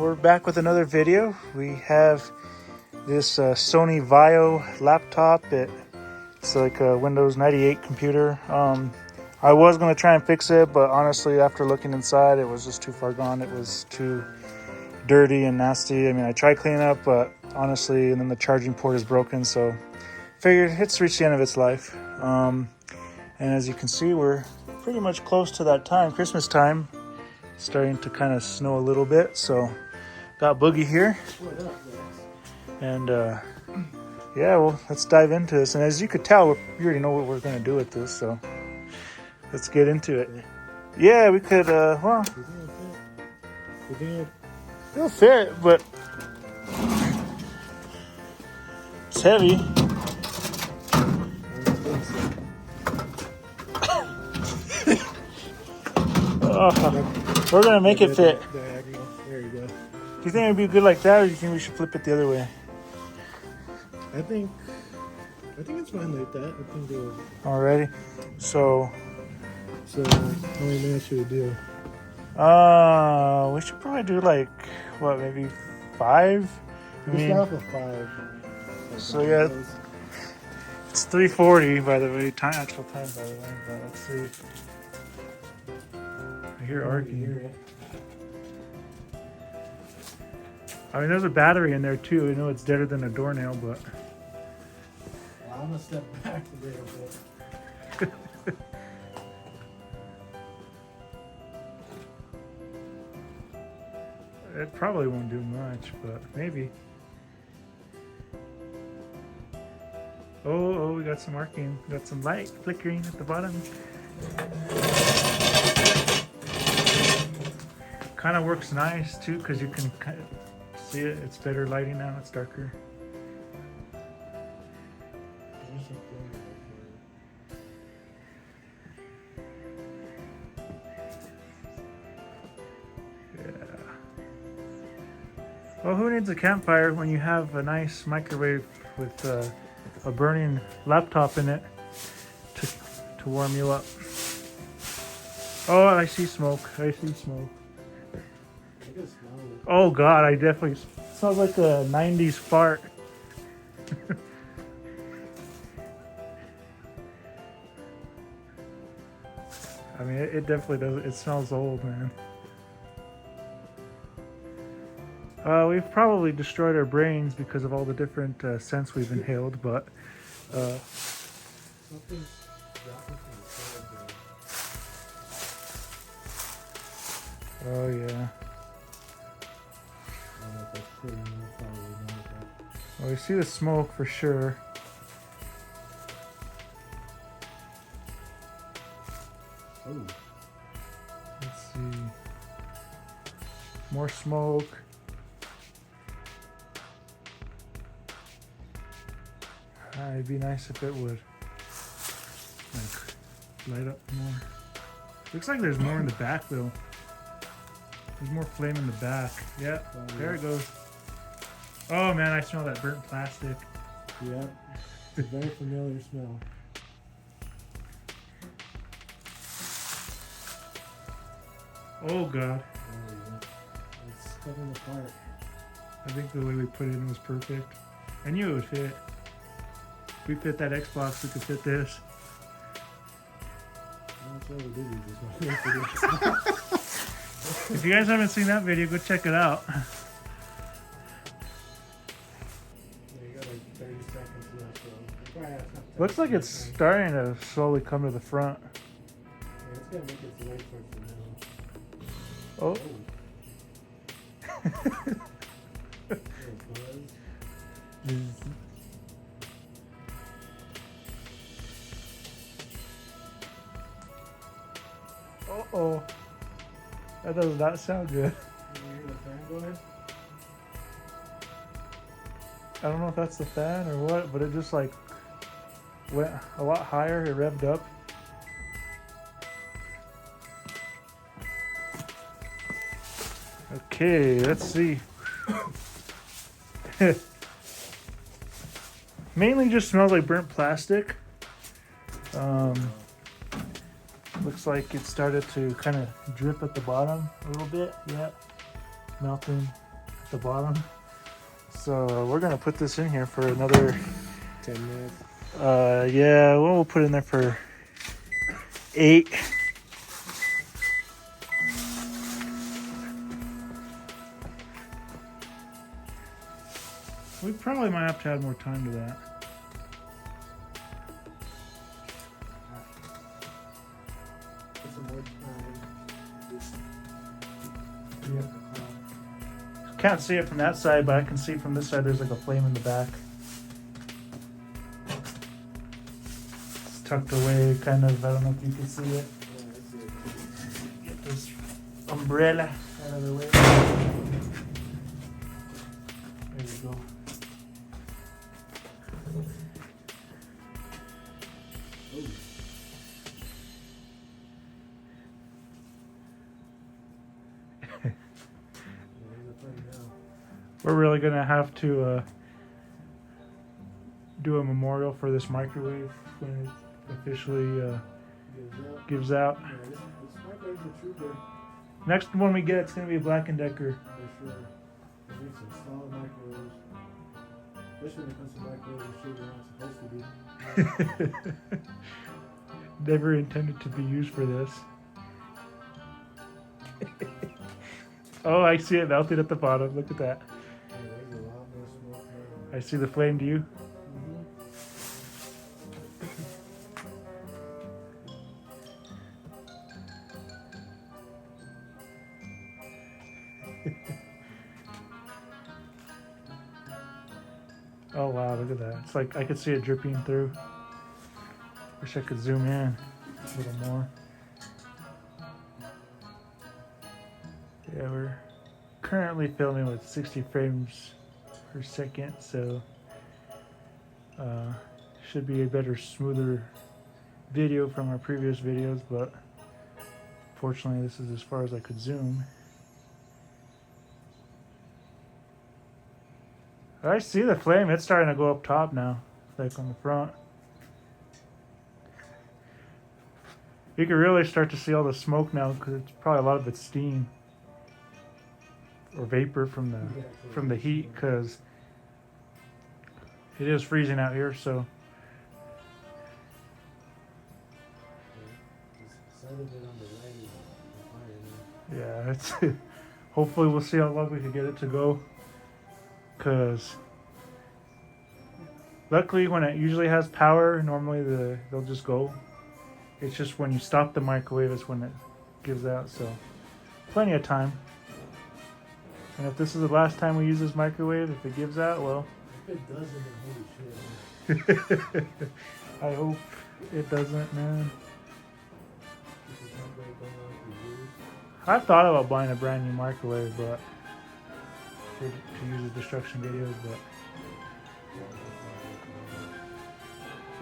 we're back with another video. We have this Sony Vaio laptop. It's like a Windows 98 computer. I was going to try and fix it, but honestly, after looking inside, it was just too far gone. It was too dirty and nasty. I mean, I tried cleaning up, but honestly, and then the charging port is broken, so figured it's reached the end of its life. And as you can see, we're pretty much close to that time, Christmas time. Starting to kind of snow a little bit, so got Boogie here. And yeah, well, let's dive into this. And as you could tell, you already know what we're going to do with this, so let's get into it. Yeah, we could, well, it'll fit, but it's heavy. We're gonna make it fit. There you go. Do you think it'd be good like that, or do you think we should flip it the other way? I think it's fine like that. I think it'll... Alrighty. So how many minutes should we do? We should probably do like what, maybe 5? Just off of 5. So yeah, it's 3:40 by the way. Actual time by the way. But let's see. I hear arguing. I mean, there's a battery in there too. I know it's deader than a doornail, but I'm gonna step back a little bit. It probably won't do much, but maybe. Oh, we got some arcing. We got some light flickering at the bottom. Kind of works nice too, because you can kind of see it. It's better lighting now. It's darker. Yeah. Well, who needs a campfire when you have a nice microwave with a burning laptop in it to warm you up? Oh, I see smoke. I see smoke. Oh God, I definitely smells like a 90s fart. I mean, it definitely does. It smells old, man. We've probably destroyed our brains because of all the different scents we've inhaled, but oh yeah. Well, we see the smoke for sure. Oh. Let's see. More smoke. It'd be nice if it would like light up more. Looks like there's more in the back though. There's more flame in the back. Yeah, there it goes. Oh man, I smell that burnt plastic. Yeah, it's a very familiar smell. Oh God. It's coming apart. I think the way we put it in was perfect. I knew it would fit. If we fit that Xbox, we could fit this. That's what we did. If you guys haven't seen that video, go check it out. Looks like it's starting to slowly come to the front. Yeah, it's gonna make its way towards the middle. Oh. Oh, that does not sound good. You hear the fan going? I don't know if that's the fan or what, but it just like went a lot higher. It revved up. Okay, let's see. Mainly just smells like burnt plastic. Looks like it started to kind of drip at the bottom a little bit. Yeah, melting. the bottom. So we're gonna put this in here for another 10 minutes. yeah, well, we'll put it in there for 8. We probably might have to add more time to that. Put some more time. Can't see it from that side, but I can see from this side there's like a flame in the back. It's tucked away, kind of. I don't know if you can see it. Get this umbrella out of the way. There you go. We're really gonna have to do a memorial for this microwave when it officially gives out. Yeah, this microwave's a trooper. Next one we get, it's gonna be a Black & Decker. For sure. We need some solid microwaves. Especially when it comes to microwaves and shit they're not supposed to be. Never intended to be used for this. Oh, I see it melted at the bottom. Look at that. Yeah, there's a lot more smoke now. I see the flame. Do you? Oh wow, look at that. It's like I could see it dripping through. Wish I could zoom in a little more. Yeah, we're currently filming with 60 frames per second, so should be a better, smoother video from our previous videos, but fortunately this is as far as I could zoom. I see the flame. It's starting to go up top now, like on the front. You can really start to see all the smoke now because it's probably a lot of it's steam or vapor from the heat, because it is freezing out here. So yeah, it's hopefully we'll see how long we can get it to go. Because luckily when it usually has power, normally they'll just go. It's just when you stop the microwave is when it gives out, so plenty of time. And if this is the last time we use this microwave, if it gives out, well, If it doesn't, then holy shit. I hope it doesn't, man. This is not going to go on for years. I've thought about buying a brand new microwave, but to use the destruction videos, but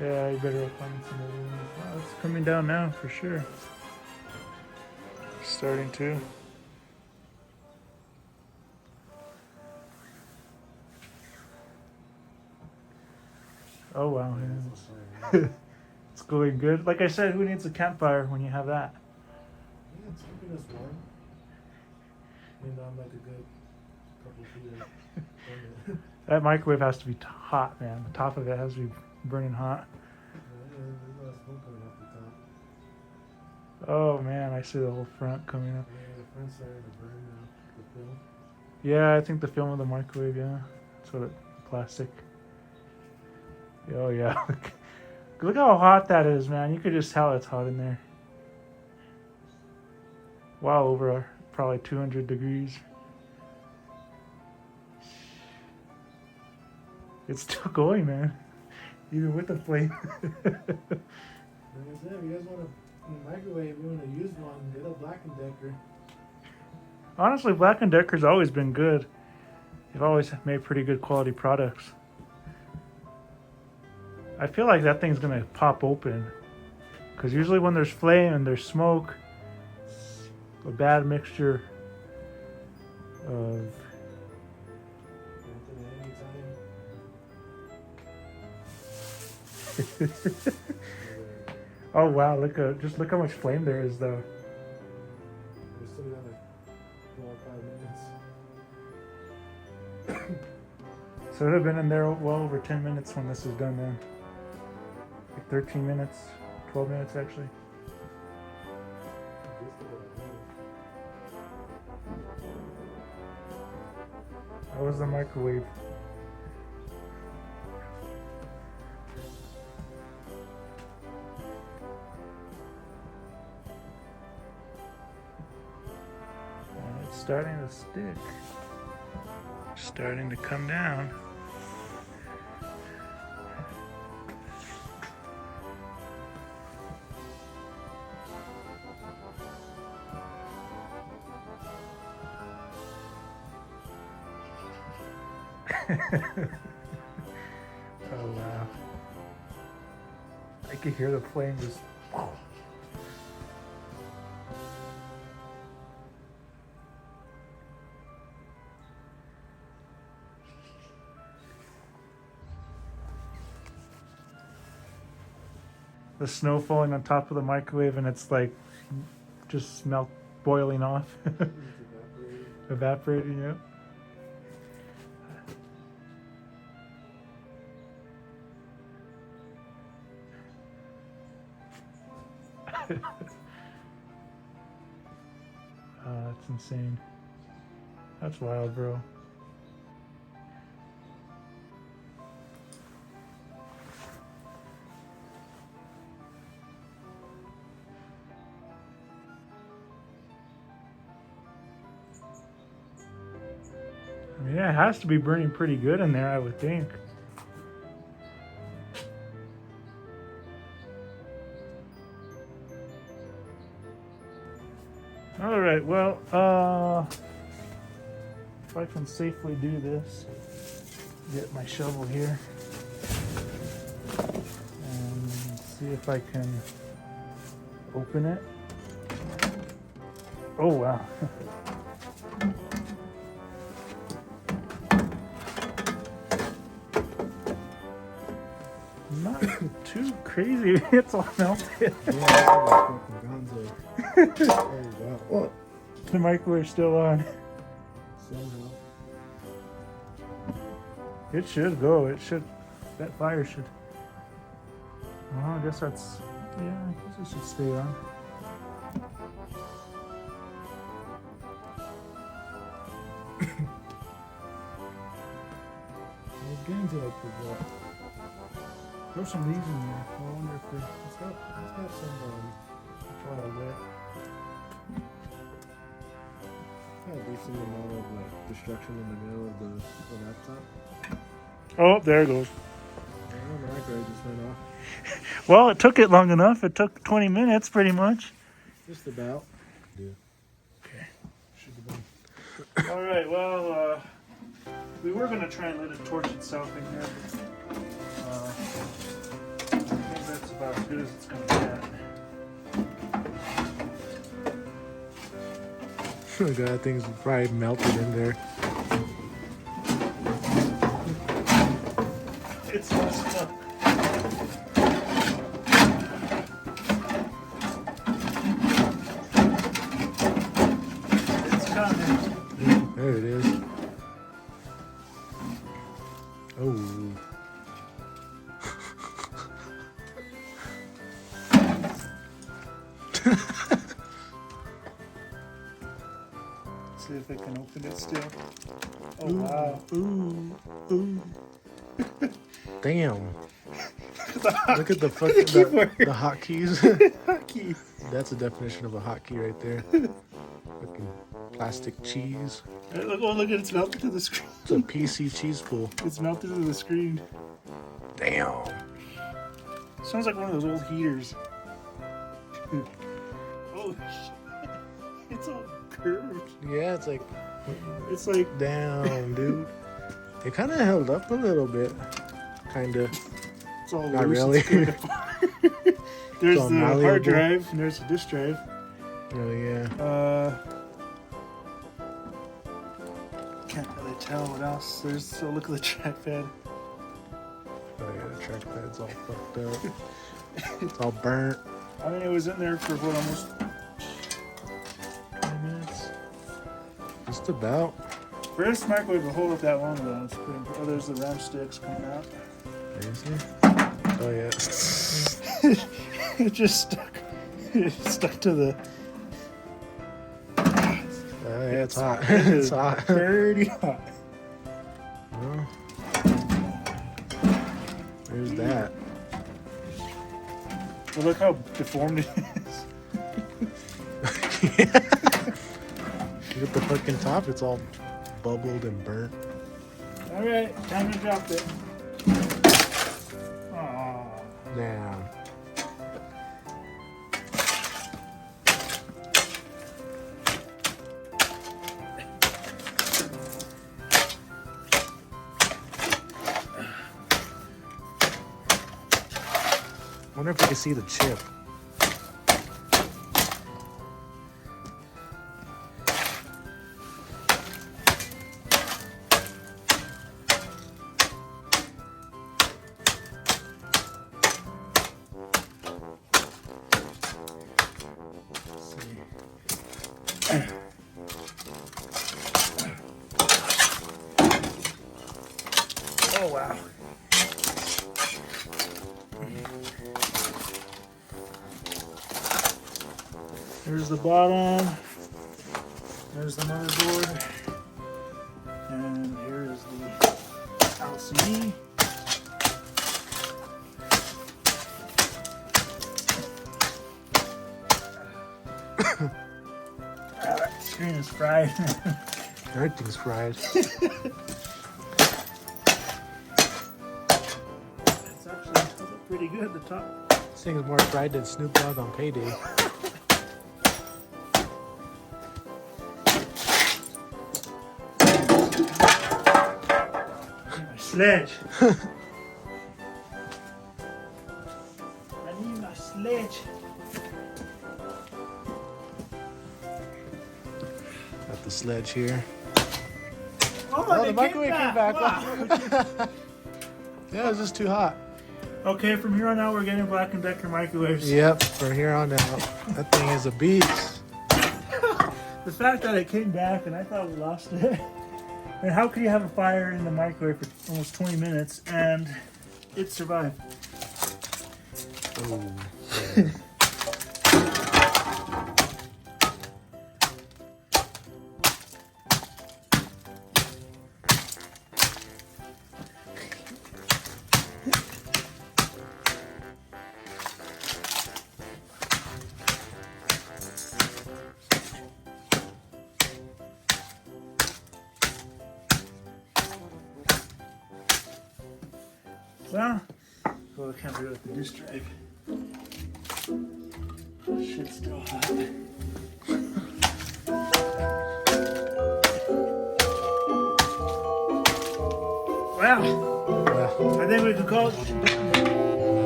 yeah, you better find some other ones. Wow, it's coming down now for sure. Starting to. Oh wow, yeah, it's going good. Like I said, who needs a campfire when you have that? Yeah, it's keeping us warm. And I'm like a good couple feet of That microwave has to be hot, man. The top of it has to be burning hot. there's a lot of smoke coming off the top. Oh man, I see the whole front coming up. Yeah, the front's starting to burn now. The film. Yeah, I think the film of the microwave, yeah. That's what plastic. Oh yeah. Look how hot that is, man. You could just tell it's hot in there. Wow, over probably 200 degrees. It's still going, man. Even with the flame. Like I said, if you guys want a microwave, you want to use one, get a Black & Decker. Honestly, Black & Decker's always been good. They've always made pretty good quality products. I feel like that thing's gonna pop open, because usually when there's flame and there's smoke, it's a bad mixture of oh wow, look how much flame there is though. We still got like 4 or 5 minutes. So it'd have been in there well over 10 minutes when this is done then. Like 13 minutes, 12 minutes actually. How was the microwave? And it's starting to stick. Starting to come down. Oh wow. I could hear the flame just the snow falling on top of the microwave and it's like just boiling off. Evaporating, yeah. That's insane. That's wild, bro. I mean, yeah, it has to be burning pretty good in there, I would think. All right, well, if I can safely do this, get my shovel here and see if I can open it. Oh, wow. Not too crazy. It's all melted. Yeah, oh, wow. Oh, The microwave's still on. somehow. It should go. It should. That fire should. Well, I guess that's. Yeah, I guess it should stay on. It's getting to like the Throw some leaves in there. I wonder if they're. it's got some Wild bit. got a decent amount of like destruction in the middle of the laptop. Oh, there it goes. Oh, the microwave just went off. Well, it took it long enough. It took 20 minutes, pretty much. Just about. Yeah. Okay. Should have been. All right. Well, we were gonna try and let it torch itself in here. But, I think that's about as good as it's gonna get. Look, that thing's probably melted in there. It's all stuck. It's coming. There it is. Oh. See if I can open it still. Oh wow. Ooh. Ooh. Damn. Look at the fucking the hotkeys. Hotkey. That's a definition of a hotkey right there. Fucking plastic cheese. Look, oh, look at it. It's melted to the screen. It's a PC cheese pool. It's melted to the screen. Damn. Sounds like one of those old heaters. Oh shit. It's all curved. Yeah, it's like, It's like damn, dude. It kind of held up a little bit. Kind of. it's all Not loose. really. It's split apart. There's all the hard malleable. drive and there's the disk drive. Oh, yeah. Can't really tell what else. There's so look at the trackpad. Oh, yeah, the trackpad's all fucked up. It's all burnt. I mean, it was in there for what, almost 20 minutes. Just about. First microwave will hold up that long though. It's pretty. Oh, there's the RAM sticks coming out. Oh yeah. It just stuck. It stuck to the. Yeah, it's hot. It's hot. Pretty hot. Well, there's that. Well, look how deformed it is. Look at the fucking top. It's all bubbled and burnt. All right, time to drop it. Aww. Damn. Wonder if you can see the chip. Oh wow. There's the bottom. There's the motherboard. And here is the LCD. That screen is fried. Everything's fried. It's actually pretty good at the top. This thing is more fried than Snoop Dogg on Payday. My sledge. I need my sledge. Got the sledge here. Oh, Oh, they the microwave came back. Wow. Yeah, it's just too hot. Okay, from here on out, we're getting Black & Decker microwaves. Yep, from here on out. That thing is a beast. The fact that it came back and I thought we lost it. And how could you have a fire in the microwave for almost 20 minutes and it survived? Oh, Well, I can't do it with the disk drive. Shit's still hot. Wow, yeah, I think we can call it. I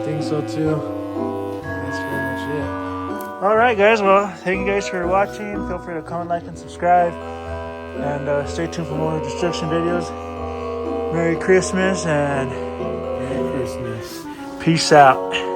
think so too. That's pretty much it. All right, guys. Well, thank you guys for watching. Feel free to comment, like, and subscribe. And stay tuned for more destruction videos. Merry Christmas and Merry Christmas. peace out.